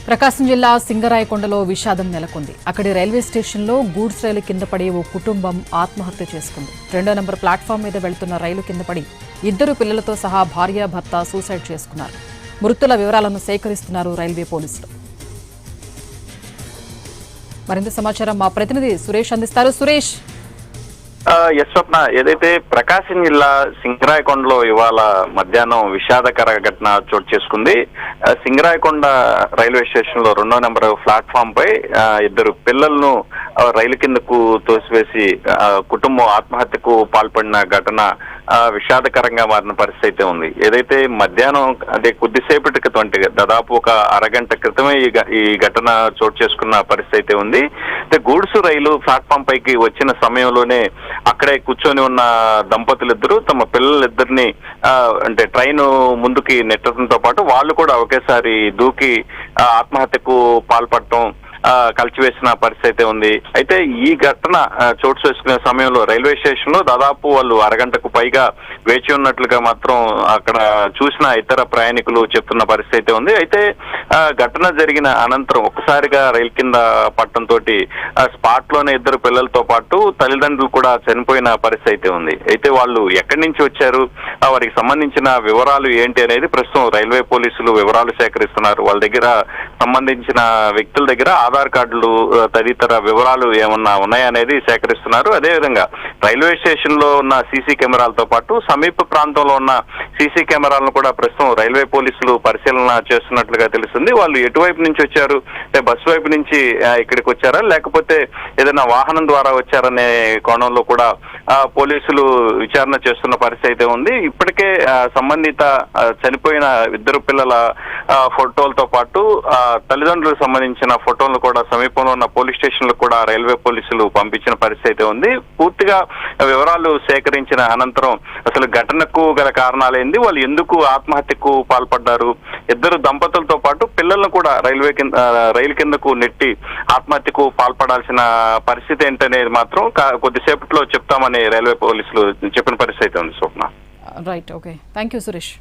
ప్రకాశం జిల్లా సింగరాయకొండలో విషాదం నెలకొంది. అక్కడి రైల్వే స్టేషన్లో గూడ్స్ రైలు కింద పడి ఓ కుటుంబం ఆత్మహత్య చేసుకుంది. 2వ నంబర్ ప్లాట్ఫామ్ మీద వెళ్తున్న రైలు కింద పడి 2 పిల్లలతో సహా భార్య భర్త సూసైడ్ చేసుకున్నారు. మృతుల వివరాలను సేకరిస్తున్నారు రైల్వే పోలీసులు. మరింత సమాచారం మా ప్రతినిధి సురేష్ అందిస్తారు. సురేష్, యశ్వప్న, ఏదైతే ప్రకాశం జిల్లా సింగరాయకొండలో ఇవాళ మధ్యాహ్నం విషాదకర ఘటన చోటు చేసుకుంది. సింగరాయకొండ రైల్వే స్టేషన్ లో 2వ నెంబర్ ప్లాట్ఫామ్ పై 2 పిల్లలను రైలు కిందకు తోసివేసి కుటుంబం ఆత్మహత్యకు పాల్పడిన ఘటన విషాదకరంగా మారిన పరిస్థితి ఉంది. ఏదైతే మధ్యాహ్నం అంటే కొద్దిసేపటి క్రితం అంటే దాదాపు ఒక అరగంట క్రితమే ఈ ఘటన చోటు చేసుకున్న పరిస్థితి ఉంది. అంటే గూడ్స్ రైలు ప్లాట్ఫామ్ పైకి వచ్చిన సమయంలోనే అక్కడే కూర్చొని ఉన్న దంపతులిద్దరూ తమ పిల్లలిద్దరిని అంటే ట్రైన్ ముందుకి నెట్టడంతో పాటు వాళ్ళు కూడా ఒకేసారి దూకి ఆత్మహత్యకు పాల్పడటం కలిచివేసిన పరిస్థితి ఉంది. అయితే ఈ ఘటన చోటు చేసుకునే సమయంలో రైల్వే స్టేషన్ లో దాదాపు వాళ్ళు అరగంటకు పైగా వేచి ఉన్నట్లుగా మాత్రం అక్కడ చూసిన ఇతర ప్రయాణికులు చెప్తున్న పరిస్థితి ఉంది. అయితే ఘటన జరిగిన అనంతరం ఒక్కసారిగా రైలు కింద పట్టడంతో స్పాట్ లోనే 2 పిల్లలతో పాటు తల్లిదండ్రులు కూడా చనిపోయిన పరిస్థితి ఉంది. అయితే వాళ్ళు ఎక్కడి నుంచి వచ్చారు, వారికి సంబంధించిన వివరాలు ఏంటి అనేది ప్రస్తుతం రైల్వే పోలీసులు వివరాలు సేకరిస్తున్నారు. వాళ్ళ దగ్గర సంబంధించిన వ్యక్తుల దగ్గర ఆధార్ కార్డులు తదితర వివరాలు ఏమన్నా ఉన్నాయనేది సేకరిస్తున్నారు. అదేవిధంగా రైల్వే స్టేషన్ లో ఉన్న సీసీ కెమెరాలతో పాటు సమీప ప్రాంతంలో ఉన్న సీసీ కెమెరాలను కూడా ప్రస్తుతం రైల్వే పోలీసులు పరిశీలన చేస్తున్నట్లుగా తెలుస్తుంది. వాళ్ళు ఎటువైపు నుంచి వచ్చారు, అంటే బస్సు వైపు నుంచి ఇక్కడికి వచ్చారా లేకపోతే ఏదైనా వాహనం ద్వారా వచ్చారనే కోణంలో కూడా పోలీసులు విచారణ చేస్తున్న పరిస్థితి ఉంది. ఇప్పటికే సంబంధిత చనిపోయిన 2 పిల్లల ఫోటోలతో పాటు తల్లిదండ్రులకు సంబంధించిన ఫోటోలను కూడా సమీపంలో ఉన్న పోలీస్ స్టేషన్లు కూడా రైల్వే పోలీసులు పంపించిన పరిస్థితి ఉంది. పూర్తిగా వివరాలు సేకరించిన అనంతరం అసలు ఘటనకు గల కారణాలేంది, వాళ్ళు ఎందుకు ఆత్మహత్యకు పాల్పడ్డారు, 2 దంపతులతో పాటు పిల్లలను కూడా రైలు కిందకు నెట్టి ఆత్మహత్యకు పాల్పడాల్సిన పరిస్థితి ఏంటనేది మాత్రం కొద్దిసేపట్లో చెప్తామని రైల్వే పోలీసులు చెప్పిన పరిస్థితి ఉంది. Swapna. Right, okay, thank you Suresh.